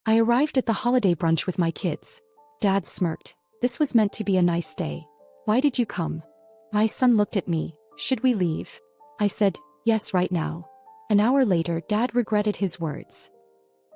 I arrived at the holiday brunch with my kids. Dad smirked. This was meant to be a nice day. Why did you come? My son looked at me. Should we leave? I said, yes, right now. An hour later, Dad regretted his words.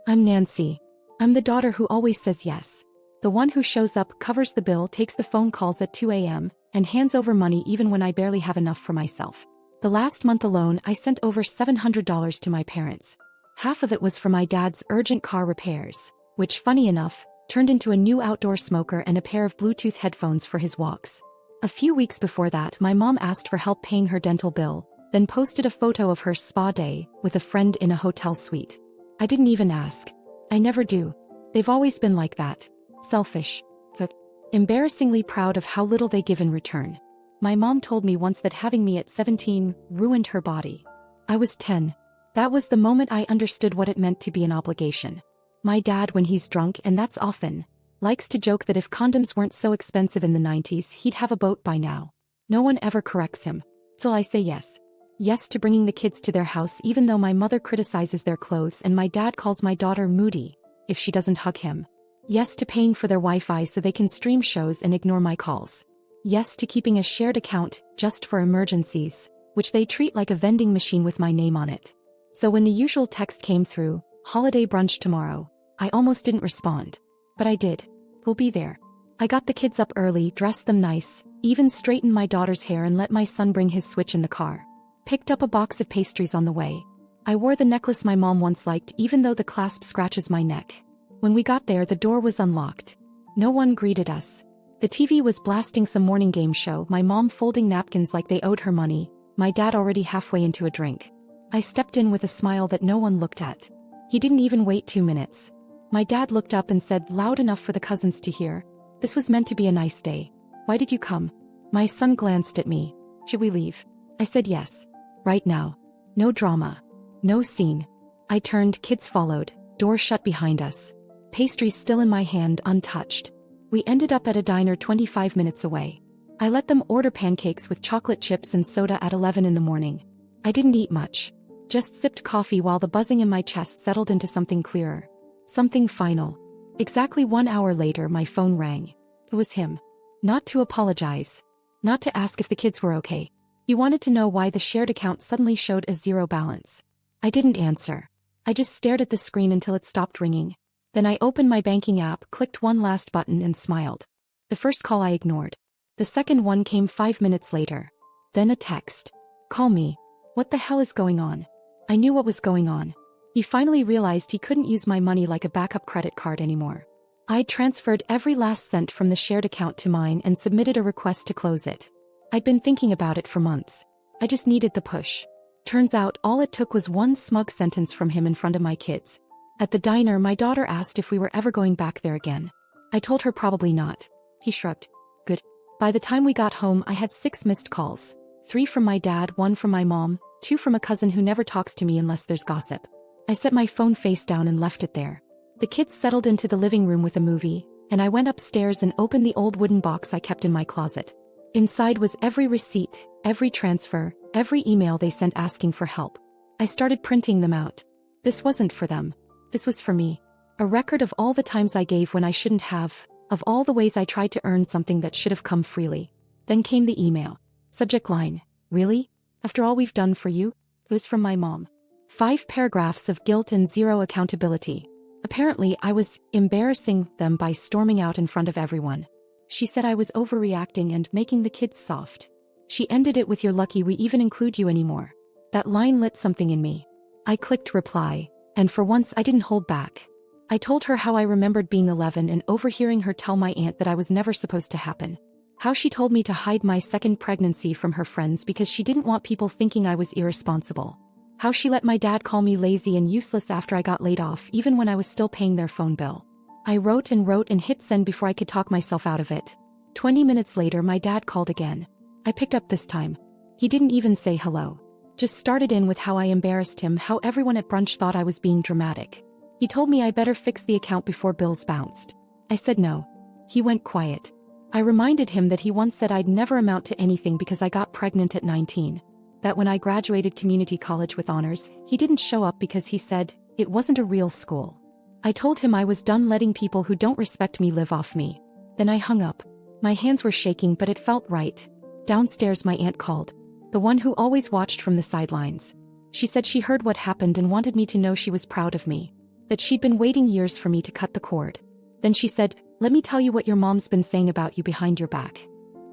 I'm Nancy. I'm the daughter who always says yes. The one who shows up, covers the bill, takes the phone calls at 2 a.m., and hands over money even when I barely have enough for myself. The last month alone, I sent over $700 to my parents. Half of it was for my dad's urgent car repairs, which, funny enough, turned into a new outdoor smoker and a pair of Bluetooth headphones for his walks. A few weeks before that, my mom asked for help paying her dental bill, then posted a photo of her spa day with a friend in a hotel suite. I didn't even ask. I never do. They've always been like that. Selfish. But embarrassingly proud of how little they give in return. My mom told me once that having me at 17 ruined her body. I was 10. That was the moment I understood what it meant to be an obligation. My dad, when he's drunk, and that's often, likes to joke that if condoms weren't so expensive in the 90s, he'd have a boat by now. No one ever corrects him. So I say yes. Yes to bringing the kids to their house even though my mother criticizes their clothes and my dad calls my daughter moody if she doesn't hug him. Yes to paying for their Wi-Fi so they can stream shows and ignore my calls. Yes to keeping a shared account just for emergencies, which they treat like a vending machine with my name on it. So when the usual text came through, holiday brunch tomorrow, I almost didn't respond. But I did. We'll be there. I got the kids up early, dressed them nice, even straightened my daughter's hair and let my son bring his Switch in the car. Picked up a box of pastries on the way. I wore the necklace my mom once liked even though the clasp scratches my neck. When we got there, the door was unlocked. No one greeted us. The TV was blasting some morning game show, my mom folding napkins like they owed her money, my dad already halfway into a drink. I stepped in with a smile that no one looked at. He didn't even wait 2 minutes. My dad looked up and said loud enough for the cousins to hear, "This was meant to be a nice day. Why did you come?" My son glanced at me. "Should we leave?" I said yes. Right now. No drama. No scene. I turned, kids followed, door shut behind us. Pastries still in my hand, untouched. We ended up at a diner 25 minutes away. I let them order pancakes with chocolate chips and soda at 11 in the morning. I didn't eat much. Just sipped coffee while the buzzing in my chest settled into something clearer. Something final. Exactly 1 hour later, my phone rang. It was him. Not to apologize. Not to ask if the kids were okay. He wanted to know why the shared account suddenly showed a zero balance. I didn't answer. I just stared at the screen until it stopped ringing. Then I opened my banking app, clicked one last button and smiled. The first call I ignored. The second one came 5 minutes later. Then a text. "Call me. What the hell is going on?" I knew what was going on. He finally realized he couldn't use my money like a backup credit card anymore. I'd transferred every last cent from the shared account to mine and submitted a request to close it. I'd been thinking about it for months. I just needed the push. Turns out all it took was one smug sentence from him in front of my kids. At the diner, my daughter asked if we were ever going back there again. I told her probably not. He shrugged. Good. By the time we got home, I had 6 missed calls. 3 from my dad, 1 from my mom, 2 from a cousin who never talks to me unless there's gossip. I set my phone face down and left it there. The kids settled into the living room with a movie, and I went upstairs and opened the old wooden box I kept in my closet. Inside was every receipt, every transfer, every email they sent asking for help. I started printing them out. This wasn't for them. This was for me. A record of all the times I gave when I shouldn't have, of all the ways I tried to earn something that should have come freely. Then came the email. Subject line, "Really? After all we've done for you?" It was from my mom. 5 paragraphs of guilt and 0 accountability. Apparently, I was embarrassing them by storming out in front of everyone. She said I was overreacting and making the kids soft. She ended it with, "You're lucky we even include you anymore." That line lit something in me. I clicked reply, and for once I didn't hold back. I told her how I remembered being 11 and overhearing her tell my aunt that I was never supposed to happen. How she told me to hide my second pregnancy from her friends because she didn't want people thinking I was irresponsible. How she let my dad call me lazy and useless after I got laid off even when I was still paying their phone bill. I wrote and hit send before I could talk myself out of it. 20 minutes later, my dad called again. I picked up this time. He didn't even say hello. Just started in with how I embarrassed him, how everyone at brunch thought I was being dramatic. He told me I better fix the account before bills bounced. I said no. He went quiet. I reminded him that he once said I'd never amount to anything because I got pregnant at 19. That when I graduated community college with honors, he didn't show up because he said it wasn't a real school. I told him I was done letting people who don't respect me live off me. Then I hung up. My hands were shaking, but it felt right. Downstairs my aunt called. The one who always watched from the sidelines. She said she heard what happened and wanted me to know she was proud of me. That she'd been waiting years for me to cut the cord. Then she said, "Let me tell you what your mom's been saying about you behind your back."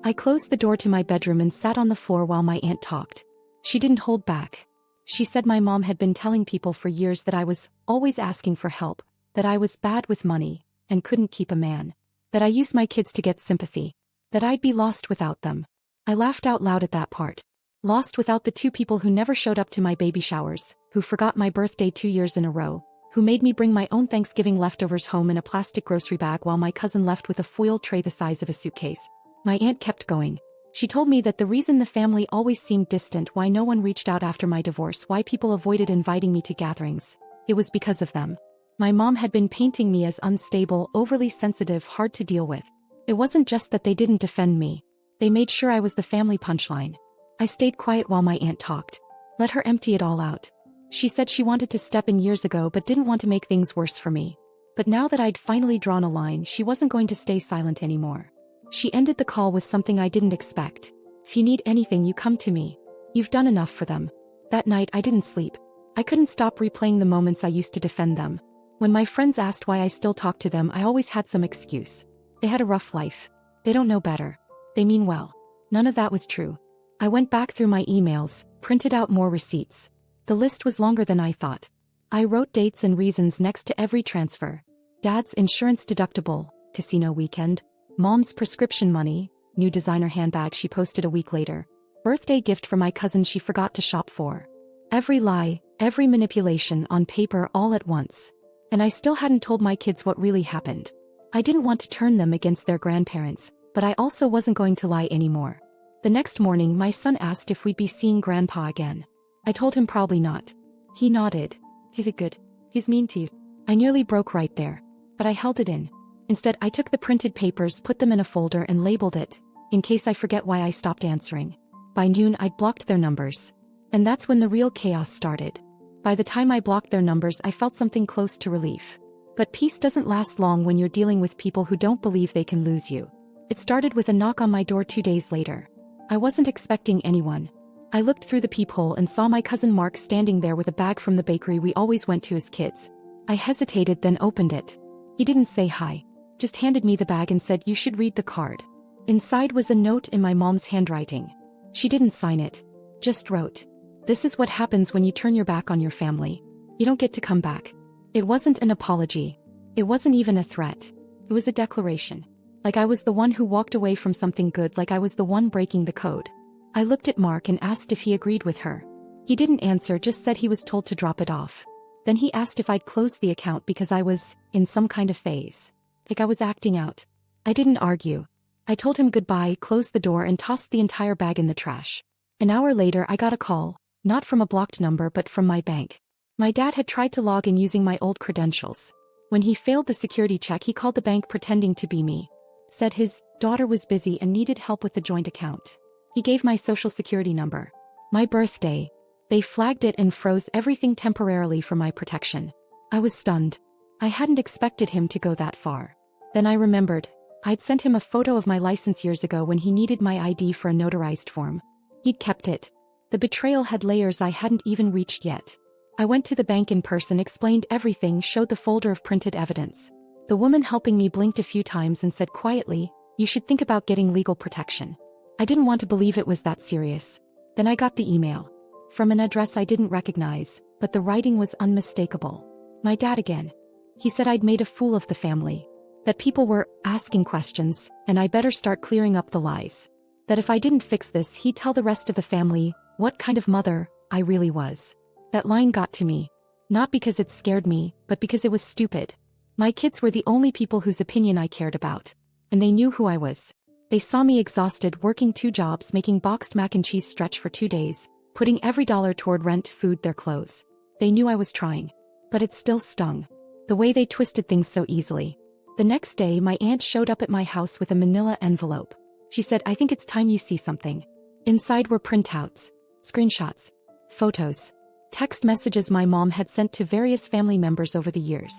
I closed the door to my bedroom and sat on the floor while my aunt talked. She didn't hold back. She said my mom had been telling people for years that I was always asking for help, that I was bad with money, and couldn't keep a man. That I used my kids to get sympathy. That I'd be lost without them. I laughed out loud at that part. Lost without the two people who never showed up to my baby showers, who forgot my birthday 2 years in a row, who made me bring my own Thanksgiving leftovers home in a plastic grocery bag while my cousin left with a foil tray the size of a suitcase. My aunt kept going. She told me that the reason the family always seemed distant, why no one reached out after my divorce, why people avoided inviting me to gatherings, it was because of them. My mom had been painting me as unstable, overly sensitive, hard to deal with. It wasn't just that they didn't defend me. They made sure I was the family punchline. I stayed quiet while my aunt talked. Let her empty it all out. She said she wanted to step in years ago but didn't want to make things worse for me. But now that I'd finally drawn a line, she wasn't going to stay silent anymore. She ended the call with something I didn't expect. "If you need anything, you come to me. You've done enough for them." That night I didn't sleep. I couldn't stop replaying the moments I used to defend them. When my friends asked why I still talked to them, I always had some excuse. They had a rough life. They don't know better. They mean well. None of that was true. I went back through my emails, printed out more receipts. The list was longer than I thought. I wrote dates and reasons next to every transfer. Dad's insurance deductible, casino weekend, Mom's prescription money, new designer handbag she posted a week later, birthday gift for my cousin she forgot to shop for. Every lie, every manipulation on paper all at once. And I still hadn't told my kids what really happened. I didn't want to turn them against their grandparents, but I also wasn't going to lie anymore. The next morning my son asked if we'd be seeing Grandpa again. I told him probably not. He nodded. "Is it good? He's mean to you." I nearly broke right there. But I held it in. Instead I took the printed papers, put them in a folder and labeled it, in case I forget why I stopped answering. By noon I'd blocked their numbers. And that's when the real chaos started. By the time I blocked their numbers I felt something close to relief. But peace doesn't last long when you're dealing with people who don't believe they can lose you. It started with a knock on my door 2 days later. I wasn't expecting anyone. I looked through the peephole and saw my cousin Mark standing there with a bag from the bakery we always went to as kids. I hesitated, then opened it. He didn't say hi. Just handed me the bag and said, "You should read the card." Inside was a note in my mom's handwriting. She didn't sign it. Just wrote, "This is what happens when you turn your back on your family. You don't get to come back." It wasn't an apology. It wasn't even a threat. It was a declaration. Like I was the one who walked away from something good, like I was the one breaking the code. I looked at Mark and asked if he agreed with her. He didn't answer, just said he was told to drop it off. Then he asked if I'd closed the account because I was in some kind of phase. Like I was acting out. I didn't argue. I told him goodbye, closed the door and tossed the entire bag in the trash. An hour later I got a call, not from a blocked number but from my bank. My dad had tried to log in using my old credentials. When he failed the security check, he called the bank pretending to be me. Said his daughter was busy and needed help with the joint account. He gave my social security number. My birthday. They flagged it and froze everything temporarily for my protection. I was stunned. I hadn't expected him to go that far. Then I remembered. I'd sent him a photo of my license years ago when he needed my ID for a notarized form. He'd kept it. The betrayal had layers I hadn't even reached yet. I went to the bank in person, explained everything, showed the folder of printed evidence. The woman helping me blinked a few times and said quietly, "You should think about getting legal protection." I didn't want to believe it was that serious. Then I got the email. From an address I didn't recognize, but the writing was unmistakable. My dad again. He said I'd made a fool of the family. That people were asking questions, and I better start clearing up the lies. That if I didn't fix this, he'd tell the rest of the family what kind of mother I really was. That line got to me. Not because it scared me, but because it was stupid. My kids were the only people whose opinion I cared about. And they knew who I was. They saw me exhausted, working 2 jobs, making boxed mac and cheese stretch for 2 days, putting every dollar toward rent, food, their clothes. They knew I was trying. But it still stung. The way they twisted things so easily. The next day my aunt showed up at my house with a manila envelope. She said, "I think it's time you see something." Inside were printouts, screenshots, photos, text messages my mom had sent to various family members over the years.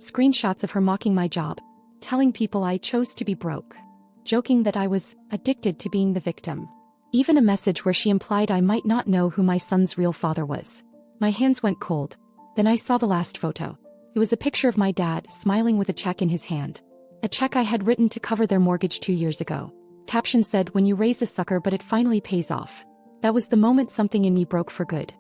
Screenshots of her mocking my job, telling people I chose to be broke, joking that I was addicted to being the victim. Even a message where she implied I might not know who my son's real father was. My hands went cold. Then I saw the last photo. It was a picture of my dad smiling with a check in his hand. A check I had written to cover their mortgage 2 years ago. Caption said, "When you raise a sucker but it finally pays off." That was the moment something in me broke for good.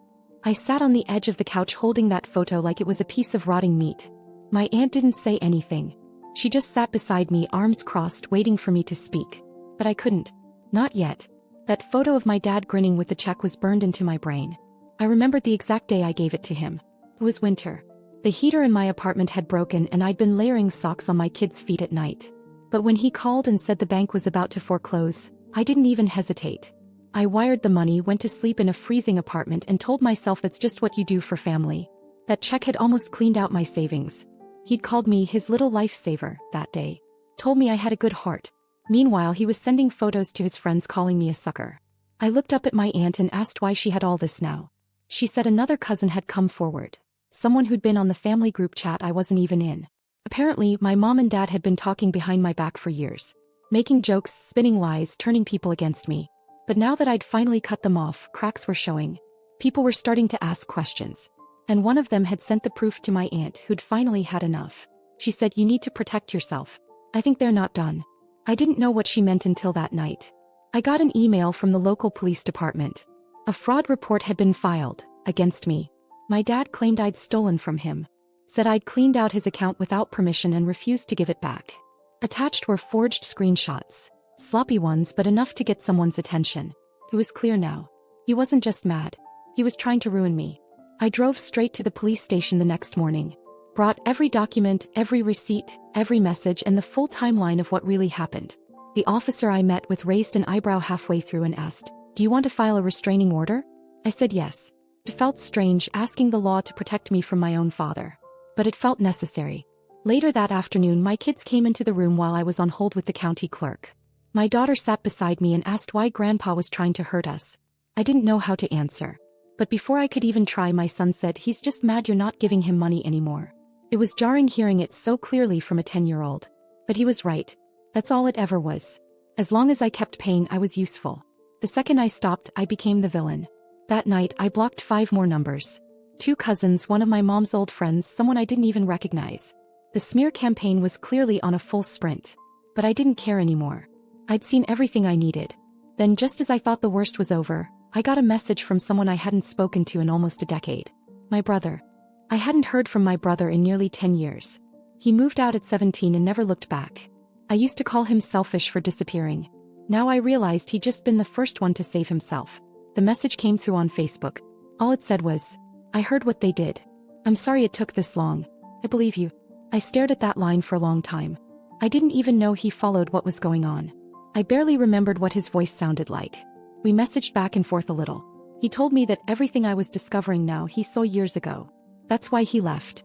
I sat on the edge of the couch holding that photo like it was a piece of rotting meat. My aunt didn't say anything. She just sat beside me, arms crossed, waiting for me to speak. But I couldn't. Not yet. That photo of my dad grinning with the check was burned into my brain. I remembered the exact day I gave it to him. It was winter. The heater in my apartment had broken and I'd been layering socks on my kids' feet at night. But when he called and said the bank was about to foreclose, I didn't even hesitate. I wired the money, went to sleep in a freezing apartment and told myself that's just what you do for family. That check had almost cleaned out my savings. He'd called me his little lifesaver that day. Told me I had a good heart. Meanwhile, he was sending photos to his friends calling me a sucker. I looked up at my aunt and asked why she had all this now. She said another cousin had come forward. Someone who'd been on the family group chat I wasn't even in. Apparently, my mom and dad had been talking behind my back for years. Making jokes, spinning lies, turning people against me. But now that I'd finally cut them off, cracks were showing. People were starting to ask questions. And one of them had sent the proof to my aunt, who'd finally had enough. She said, "You need to protect yourself. I think they're not done." I didn't know what she meant until that night. I got an email from the local police department. A fraud report had been filed against me. My dad claimed I'd stolen from him. Said I'd cleaned out his account without permission and refused to give it back. Attached were forged screenshots. Sloppy ones, but enough to get someone's attention. It was clear now. He wasn't just mad. He was trying to ruin me. I drove straight to the police station the next morning. Brought every document, every receipt, every message, and the full timeline of what really happened. The officer I met with raised an eyebrow halfway through and asked, "Do you want to file a restraining order?" I said yes. It felt strange asking the law to protect me from my own father. But it felt necessary. Later that afternoon, my kids came into the room while I was on hold with the county clerk. My daughter sat beside me and asked why Grandpa was trying to hurt us. I didn't know how to answer. But before I could even try, my son said, "He's just mad you're not giving him money anymore." It was jarring hearing it so clearly from a 10-year-old. But he was right. That's all it ever was. As long as I kept paying, I was useful. The second I stopped, I became the villain. That night, I blocked 5 more numbers. 2 cousins, one of my mom's old friends, someone I didn't even recognize. The smear campaign was clearly on a full sprint. But I didn't care anymore. I'd seen everything I needed. Then, just as I thought the worst was over, I got a message from someone I hadn't spoken to in almost a decade. My brother. I hadn't heard from my brother in nearly 10 years. He moved out at 17 and never looked back. I used to call him selfish for disappearing. Now I realized he'd just been the first one to save himself. The message came through on Facebook. All it said was, "I heard what they did. I'm sorry it took this long. I believe you." I stared at that line for a long time. I didn't even know he followed what was going on. I barely remembered what his voice sounded like. We messaged back and forth a little. He told me that everything I was discovering now he saw years ago. That's why he left.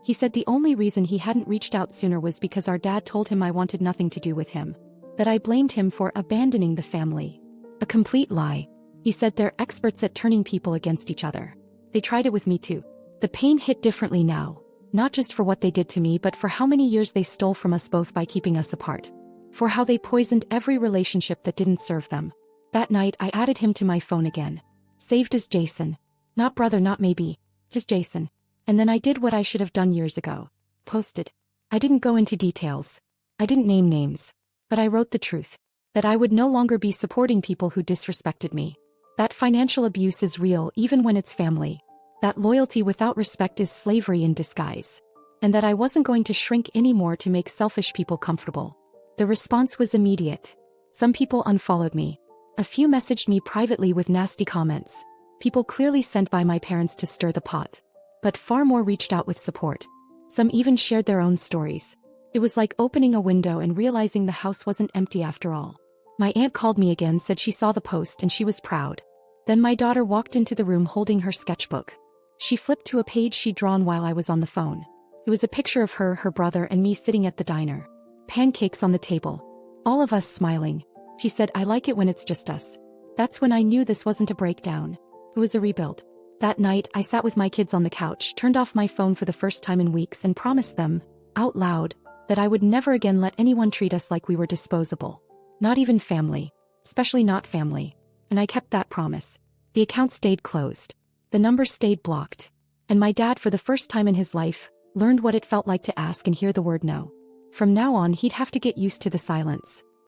He said the only reason he hadn't reached out sooner was because our dad told him I wanted nothing to do with him. That I blamed him for abandoning the family. A complete lie. He said they're experts at turning people against each other. They tried it with me too. The pain hit differently now. Not just for what they did to me, but for how many years they stole from us both by keeping us apart. For how they poisoned every relationship that didn't serve them. That night I added him to my phone again. Saved as Jason. Not brother, not maybe. Just Jason. And then I did what I should have done years ago. Posted. I didn't go into details. I didn't name names. But I wrote the truth. That I would no longer be supporting people who disrespected me. That financial abuse is real even when it's family. That loyalty without respect is slavery in disguise. And that I wasn't going to shrink anymore to make selfish people comfortable. The response was immediate. Some people unfollowed me. A few messaged me privately with nasty comments. People clearly sent by my parents to stir the pot. But far more reached out with support. Some even shared their own stories. It was like opening a window and realizing the house wasn't empty after all. My aunt called me again, said she saw the post and she was proud. Then my daughter walked into the room holding her sketchbook. She flipped to a page she'd drawn while I was on the phone. It was a picture of her, her brother, and me sitting at the diner. Pancakes on the table. All of us smiling. She said, "I like it when it's just us." That's when I knew this wasn't a breakdown. It was a rebuild. That night, I sat with my kids on the couch, turned off my phone for the first time in weeks, and promised them, out loud, that I would never again let anyone treat us like we were disposable. Not even family. Especially not family. And I kept that promise. The account stayed closed. The number stayed blocked. And my dad, for the first time in his life, learned what it felt like to ask and hear the word no. From now on, he'd have to get used to the silence.